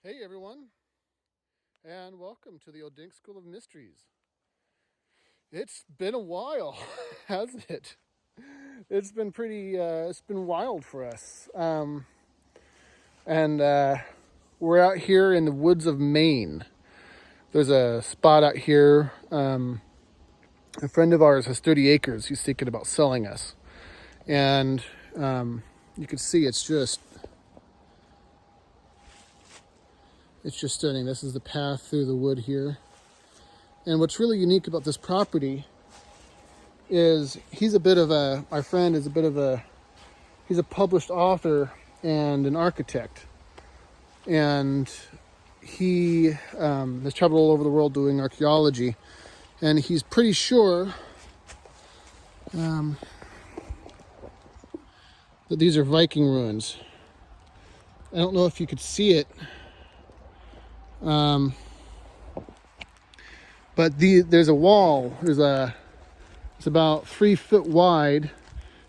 Hey everyone, and welcome to the Odinic School of Mysteries. It's been a while, hasn't it? It's been it's been wild for us. And we're out here in the woods of Maine. There's a spot out here. A friend of ours has 30 acres he's thinking about selling us. And you can see it's just stunning. This is the path through the wood here. And what's really unique about this property is he's a published author and an architect. And he has traveled all over the world doing archaeology. And he's pretty sure that these are Viking ruins. I don't know if you could see it. But there's a wall. It's about 3 foot wide,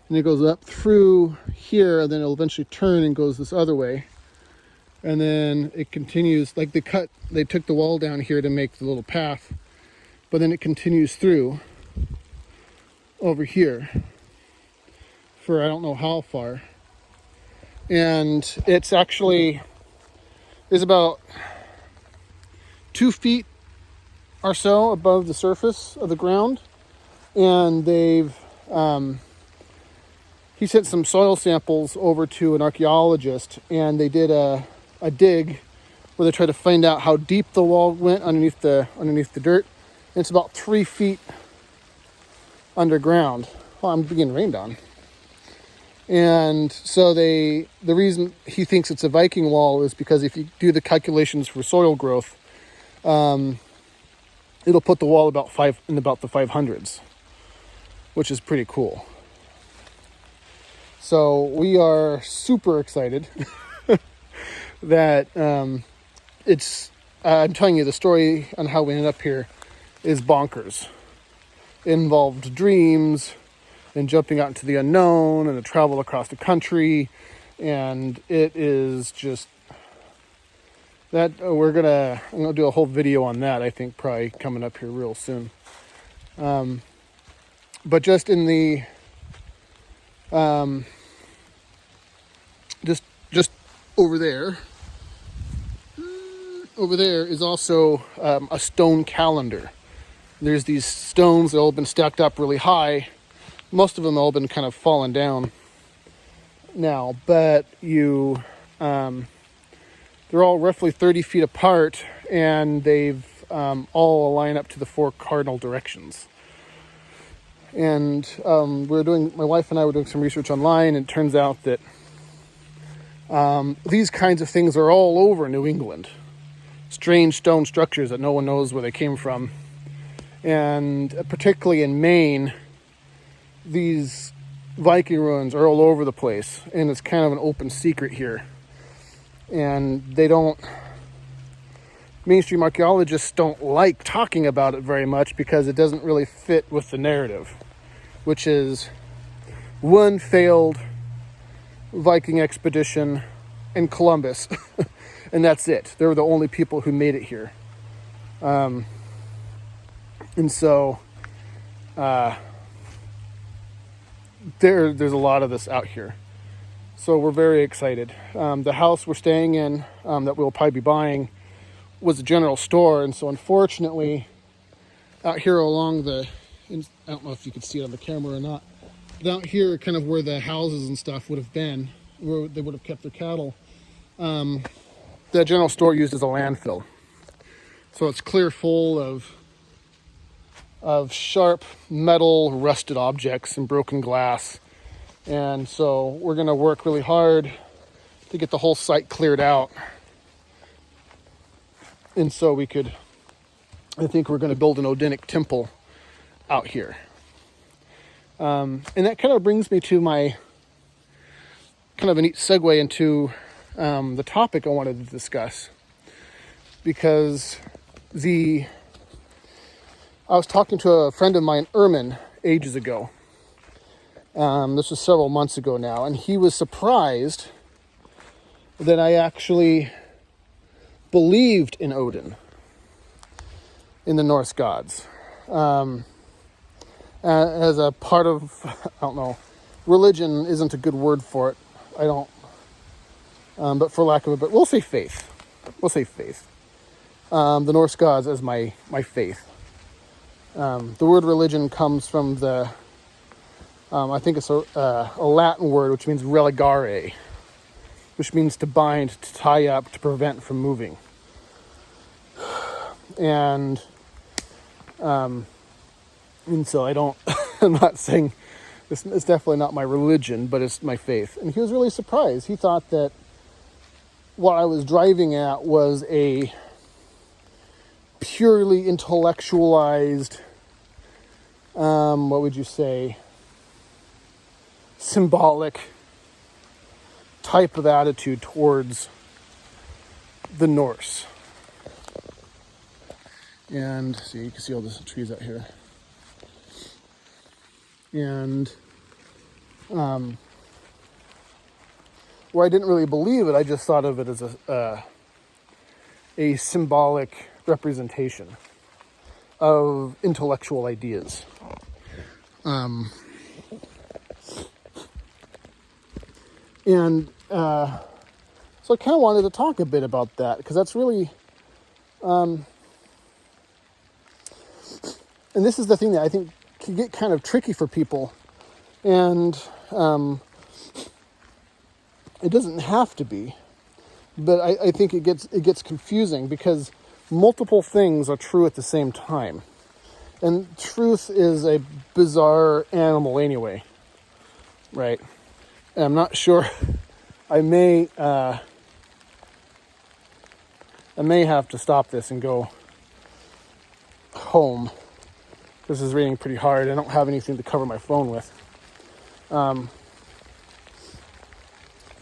and it goes up through here, and then it'll eventually turn and goes this other way. And then it continues, like they took the wall down here to make the little path, but then it continues through over here for I don't know how far. And it's about 2 feet or so above the surface of the ground, and he sent some soil samples over to an archaeologist, and they did a dig where they tried to find out how deep the wall went underneath the dirt, and it's about 3 feet underground. Well, I'm being rained on. And so the reason he thinks it's a Viking wall is because if you do the calculations for soil growth, it'll put the wall about the 500s, which is pretty cool. So we are super excited that I'm telling you, the story on how we ended up here is bonkers. It involved dreams and jumping out into the unknown and the travel across the country, and it is just that I'm gonna do a whole video on that, I think, probably coming up here real soon. But just in the just over there is also a stone calendar. There's these stones that all been stacked up really high. Most of them all been kind of fallen down now, but they're all roughly 30 feet apart, and they've all align up to the 4 cardinal directions. And my wife and I were doing some research online, and it turns out that these kinds of things are all over New England. Strange stone structures that no one knows where they came from. And particularly in Maine, these Viking ruins are all over the place, and it's kind of an open secret here. And mainstream archaeologists don't like talking about it very much because it doesn't really fit with the narrative, which is one failed Viking expedition and Columbus, and that's it. They were the only people who made it here. And so there's a lot of this out here. So we're very excited. The house we're staying in, that we'll probably be buying, was a general store. And so unfortunately, out here along I don't know if you could see it on the camera or not, but out here, kind of where the houses and stuff would have been, where they would have kept their cattle, the general store used as a landfill. So it's clear full of sharp metal, rusted objects and broken glass. And so we're going to work really hard to get the whole site cleared out. And so I think we're going to build an Odinic temple out here. And that kind of brings me to my kind of a neat segue into the topic I wanted to discuss. Because I was talking to a friend of mine, Ermin, ages ago. This was several months ago now, and he was surprised that I actually believed in Odin, in the Norse gods. As a part of, I don't know, religion isn't a good word for it. I don't, but for lack of a better, we'll say faith. We'll say faith. The Norse gods as my faith. The word religion comes from the, I think it's a Latin word which means religare, which means to bind, to tie up, to prevent from moving. And so I don't, I'm not saying, it's definitely not my religion, but it's my faith. And he was really surprised. He thought that what I was driving at was a purely intellectualized, what would you say, symbolic type of attitude towards the Norse. And see, you can see all the trees out here. And where I didn't really believe it, I just thought of it as a symbolic representation of intellectual ideas. So I kind of wanted to talk a bit about that, because that's really, and this is the thing that I think can get kind of tricky for people, and it doesn't have to be, but I think it gets confusing, because multiple things are true at the same time, and truth is a bizarre animal anyway, right? And I'm not sure. I may have to stop this and go home. This is raining pretty hard. I don't have anything to cover my phone with.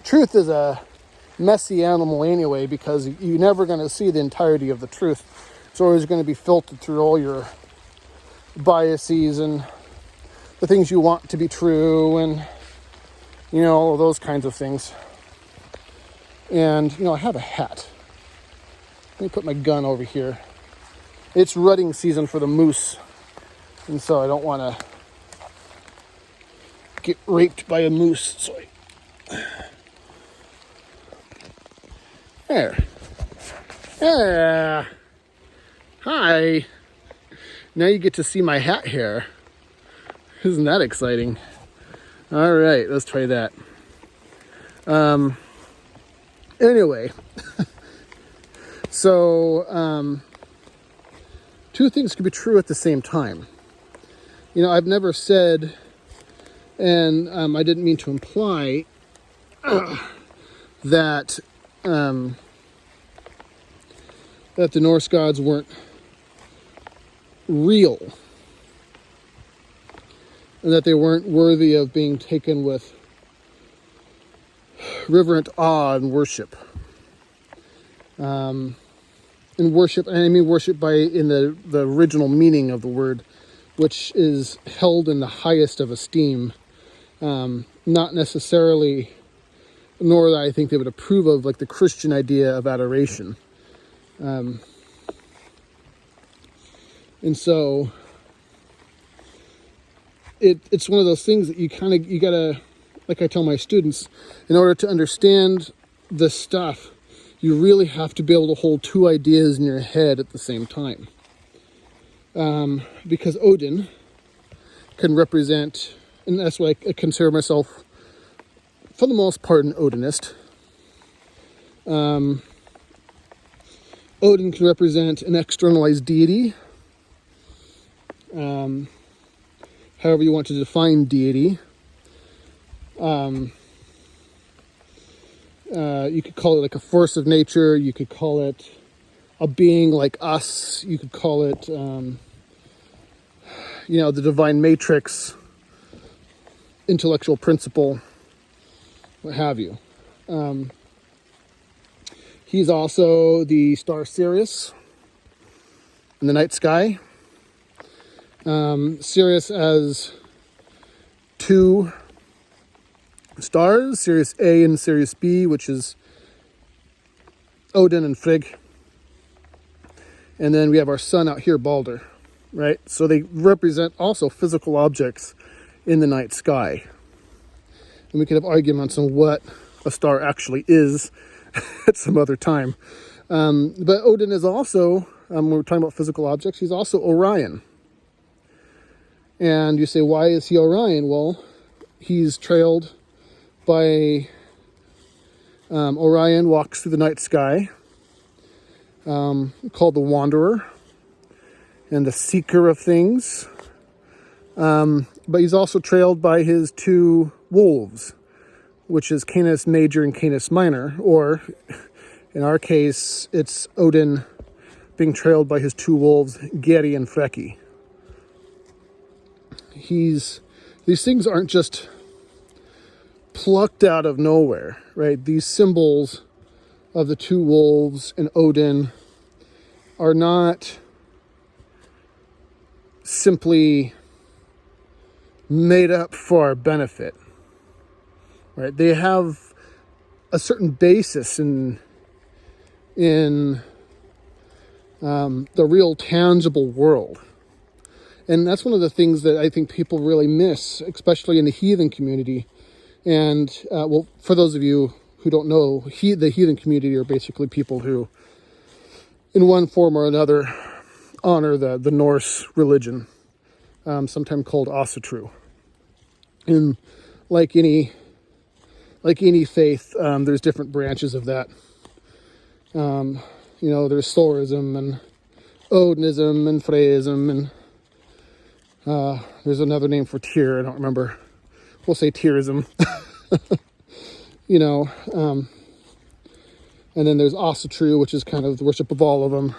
Truth is a messy animal anyway, because you're never going to see the entirety of the truth. It's always going to be filtered through all your biases and the things you want to be true, and all of those kinds of things. And I have a hat. Let me put my gun over here. It's rutting season for the moose, and so I don't want to get raped by a moose. So there. Hi. Now you get to see my hat hair. Isn't that exciting? All right, let's try that. Anyway, so two things can be true at the same time. I've never said, and I didn't mean to imply that the Norse gods weren't real, and that they weren't worthy of being taken with reverent awe and worship. And worship, and I mean worship in the original meaning of the word, which is held in the highest of esteem. Not necessarily, nor that I think they would approve of, like the Christian idea of adoration. And so it's one of those things that you gotta, like I tell my students, in order to understand this stuff, you really have to be able to hold two ideas in your head at the same time. Because Odin can represent, and that's why I consider myself, for the most part, an Odinist. Odin can represent an externalized deity. However you want to define deity. You could call it like a force of nature. You could call it a being like us. You could call it, the divine matrix, intellectual principle, what have you. He's also the star Sirius in the night sky. Sirius has two stars, Sirius A and Sirius B, which is Odin and Frigg, And then we have our sun out here, Balder, right? So they represent also physical objects in the night sky. And we could have arguments on what a star actually is at some other time. But Odin is also, when we're talking about physical objects, he's also Orion. And you say, why is he Orion? Well, he's trailed by Orion, walks through the night sky, called the Wanderer and the Seeker of Things. But he's also trailed by his two wolves, which is Canis Major and Canis Minor, or in our case, it's Odin being trailed by his two wolves, Geri and Freki. These things aren't just plucked out of nowhere, right? These symbols of the two wolves and Odin are not simply made up for our benefit, right? They have a certain basis in the real tangible world. And that's one of the things that I think people really miss, especially in the heathen community. And, well, for those of you who don't know, the heathen community are basically people who, in one form or another, honor the Norse religion, sometimes called Asatru. And like any faith, there's different branches of that. There's Thorism and Odinism and Freyaism, and there's another name for Tyr, I don't remember. We'll say Tyrism. And then there's Asatru, which is kind of the worship of all of them.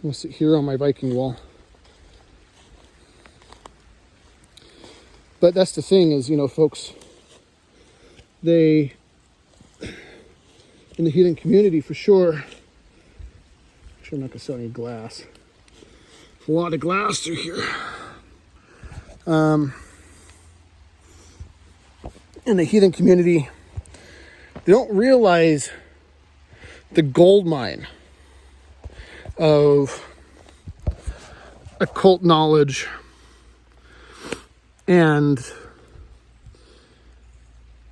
Let's see here on my Viking wall. But that's the thing is, folks, they, in the heathen community for sure, I'm not going to sell any glass. A lot of glass through here. In the heathen community, they don't realize the gold mine of occult knowledge and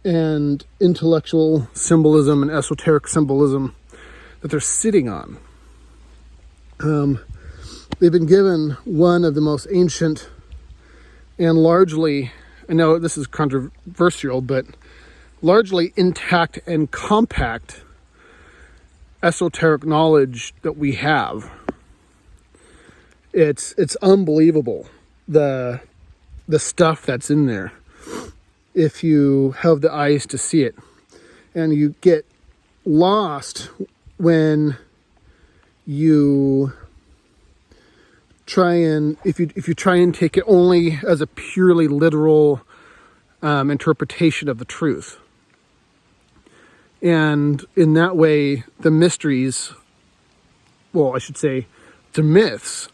intellectual symbolism and esoteric symbolism that they're sitting on. They've been given one of the most ancient and largely, I know this is controversial, but largely intact and compact esoteric knowledge that we have. It's unbelievable, the stuff that's in there, if you have the eyes to see it. And you get lost when you if you try and take it only as a purely literal interpretation of the truth. And in that way, the mysteries, well, I should say, the myths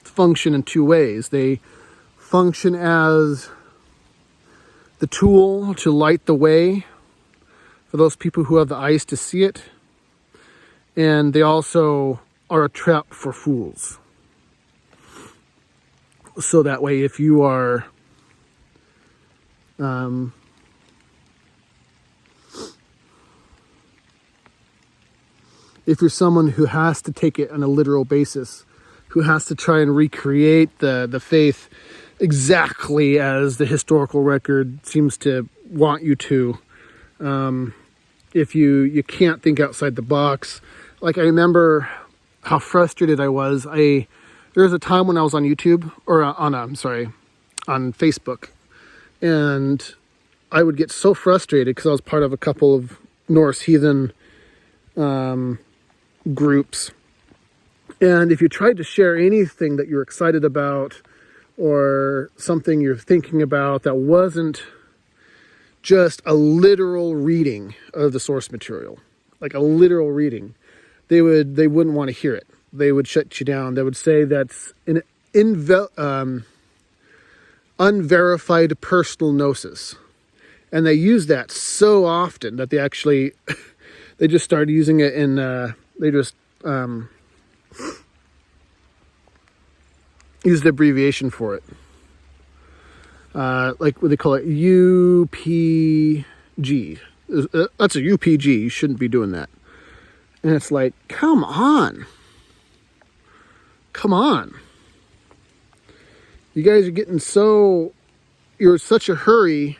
function in two ways. They function as the tool to light the way for those people who have the eyes to see it. And they also are a trap for fools. So that way, if you are if you're someone who has to take it on a literal basis, who has to try and recreate the faith exactly as the historical record seems to want you to, if you can't think outside the box. Like, I remember how frustrated I was. There was a time when I was on YouTube, or on Facebook, and I would get so frustrated because I was part of a couple of Norse heathen groups. And if you tried to share anything that you're excited about or something you're thinking about that wasn't just a literal reading of the source material, like a literal reading, they wouldn't want to hear it. They would shut you down. They would say that's an unverified personal gnosis. And they use that so often that they actually They just started using it in, they just used the abbreviation for it. Like what they call it, UPG. That's a UPG. You shouldn't be doing that. And it's like, come on. Come on. You guys are getting you're in such a hurry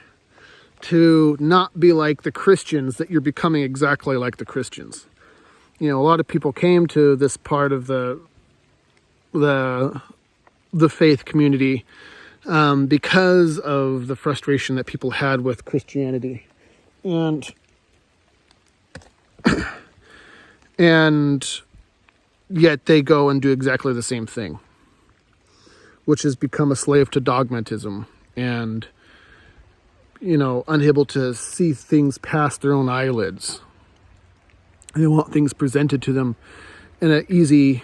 to not be like the Christians that you're becoming exactly like the Christians. You know, a lot of people came to this part of the faith community because of the frustration that people had with Christianity. And yet they go and do exactly the same thing, which has become a slave to dogmatism and, you know, unable to see things past their own eyelids. They want things presented to them in an easy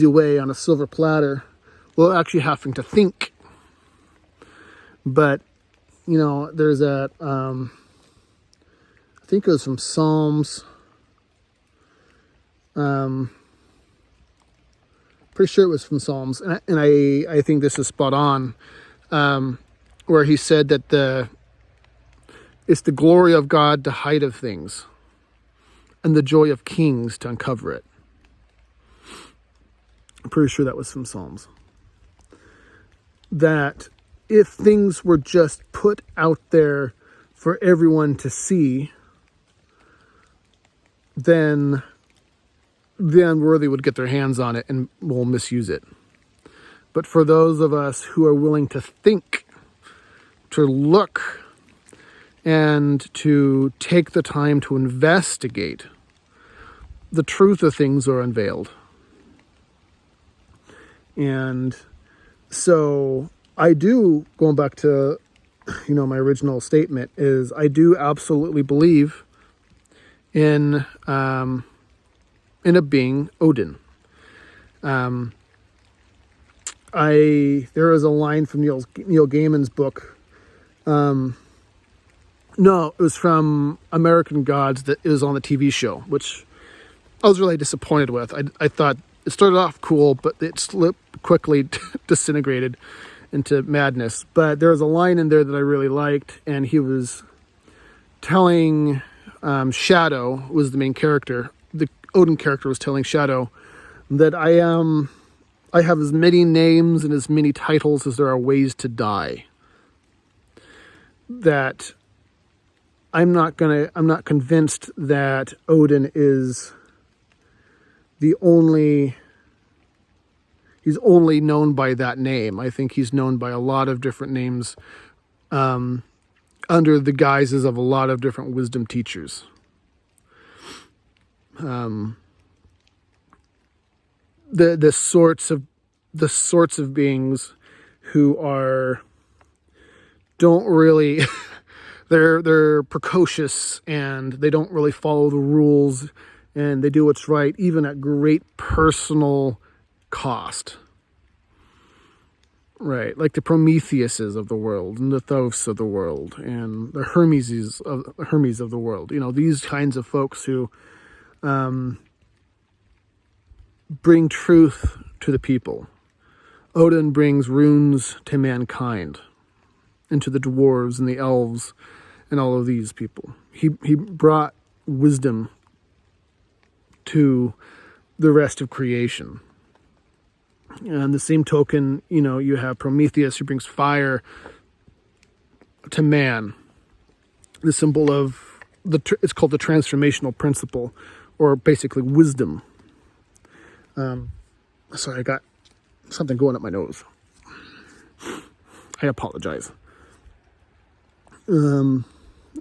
way on a silver platter, without actually having to think. But, you know, there's that, I think it was from Psalms. Pretty sure it was from Psalms, and I think this is spot on, where he said that it's the glory of God to hide of things, and the joy of kings to uncover it. I'm pretty sure that was from Psalms. That if things were just put out there for everyone to see, then the unworthy would get their hands on it and will misuse it. But for those of us who are willing to think, to look, and to take the time to investigate, the truth of things are unveiled. And so I do, going back to, you know, my original statement, is I do absolutely believe in a being, Odin. There is a line from Neil Gaiman's book. No, it was from American Gods that is on the TV show, which I was really disappointed with. I thought it started off cool, but it slipped quickly, disintegrated into madness. But there was a line in there that I really liked, and he was telling Shadow was the main character. The Odin character was telling Shadow that I have as many names and as many titles as there are ways to die. That I'm not convinced that Odin is he's only known by that name. I think he's known by a lot of different names under the guises of a lot of different wisdom teachers. The sorts of beings who don't really they're precocious, and they don't really follow the rules, and they do what's right even at great personal cost. Right, like the Prometheuses of the world, and the Thoths of the world, and the Hermes of the world. You know, these kinds of folks who bring truth to the people. Odin brings runes to mankind, and to the dwarves and the elves and all of these people. He brought wisdom to the rest of creation. And the same token, you know, you have Prometheus, who brings fire to man. The symbol of it's called the transformational principle, or basically wisdom. Sorry, I got something going up my nose. I apologize.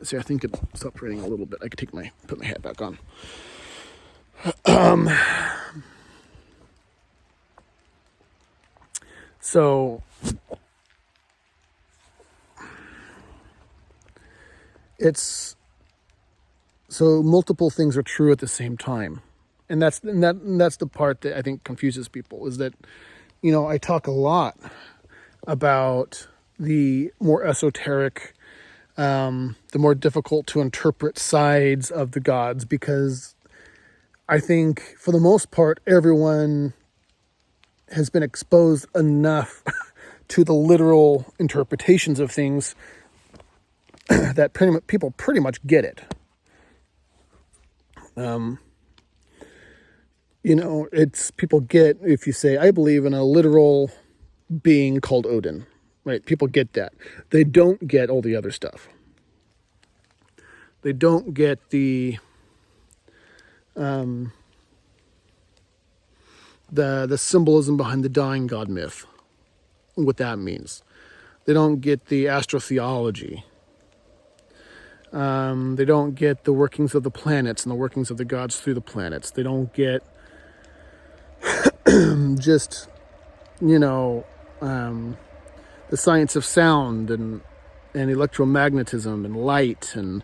See, I think it stopped raining a little bit. I could put my hat back on. So multiple things are true at the same time. And that's the part that I think confuses people, is that, you know, I talk a lot about the more esoteric the more difficult to interpret sides of the gods, because I think for the most part, everyone has been exposed enough to the literal interpretations of things that people pretty much get it. It's people get, if you say, I believe in a literal being called Odin, right? People get that. They don't get all the other stuff. They don't get the symbolism behind the dying god myth, what that means. They don't get the astrotheology. They don't get the workings of the planets and the workings of the gods through the planets. They don't get just, the science of sound and electromagnetism and light and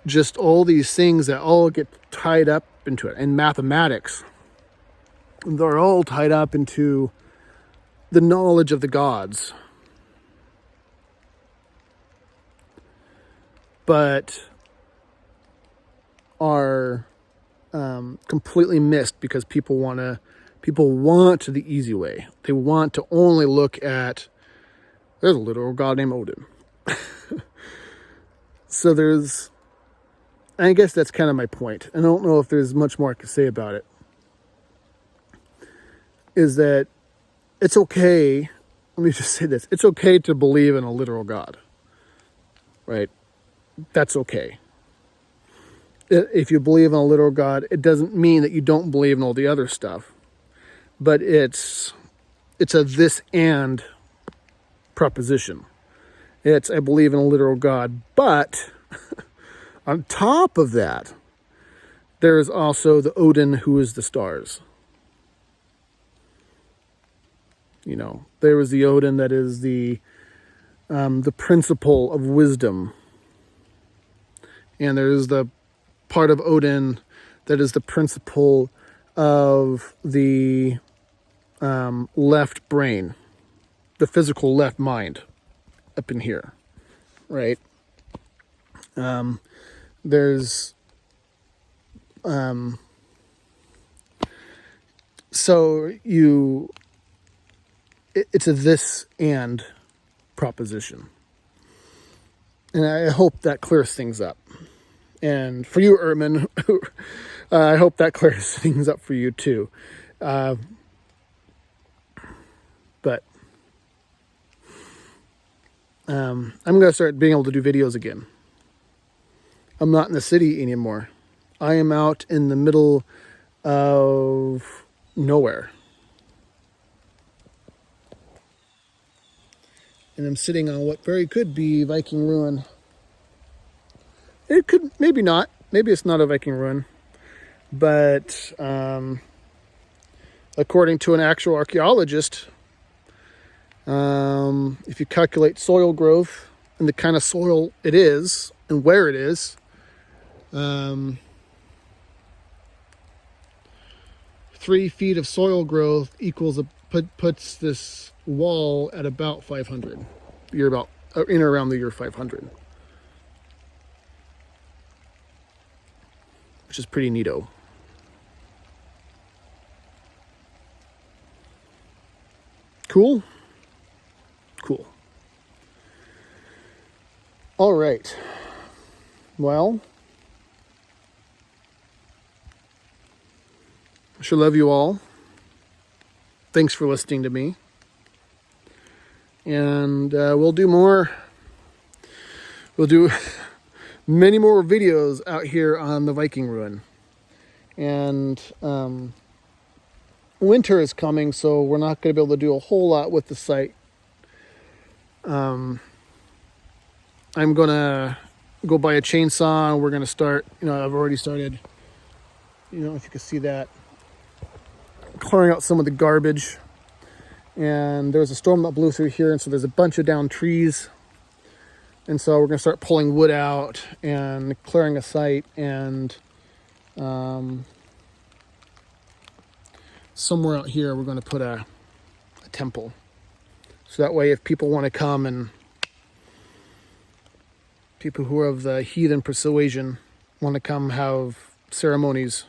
just all these things that all get tied up into it. And mathematics. They're all tied up into the knowledge of the gods. But are completely missed because people want the easy way. They want to only look at, there's a literal god named Odin. So I guess that's kind of my point. I don't know if there's much more I could say about it. Is that it's okay, let me just say this, it's okay to believe in a literal God, right? That's okay. If you believe in a literal God, it doesn't mean that you don't believe in all the other stuff. But it's a this and proposition. It's, I believe in a literal God, but on top of that, there is also the Odin who is the stars. There is the Odin that is the principle of wisdom. And there is the part of Odin that is the principle of the left brain, the physical left mind up in here, right? It's a this and proposition. And I hope that clears things up. And for you, Ermin, I hope that clears things up for you too. But I'm going to start being able to do videos again. I'm not in the city anymore. I am out in the middle of nowhere. And I'm sitting on what very could be Viking ruin. It could, maybe not. Maybe it's not a Viking ruin. But according to an actual archaeologist, if you calculate soil growth and the kind of soil it is and where it is, 3 feet of soil growth equals puts this wall at about 500. You're about in or around the year 500, which is pretty neato. Cool. All right. Well, I sure love you all. Thanks for listening to me. And we'll do more. We'll do many more videos out here on the Viking ruin. And winter is coming, so we're not going to be able to do a whole lot with the site. I'm going to go buy a chainsaw, and we're going to start, I've already started, if you can see that, clearing out some of the garbage. And there was a storm that blew through here, and so there's a bunch of downed trees. And so we're going to start pulling wood out and clearing a site, and somewhere out here we're going to put a temple. So that way if people want to come and People who are of the heathen persuasion want to come have ceremonies,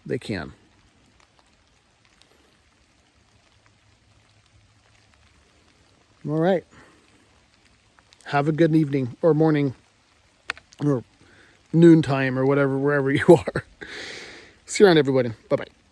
they can. All right. Have a good evening or morning or noontime or whatever, wherever you are. See you around, everybody. Bye-bye.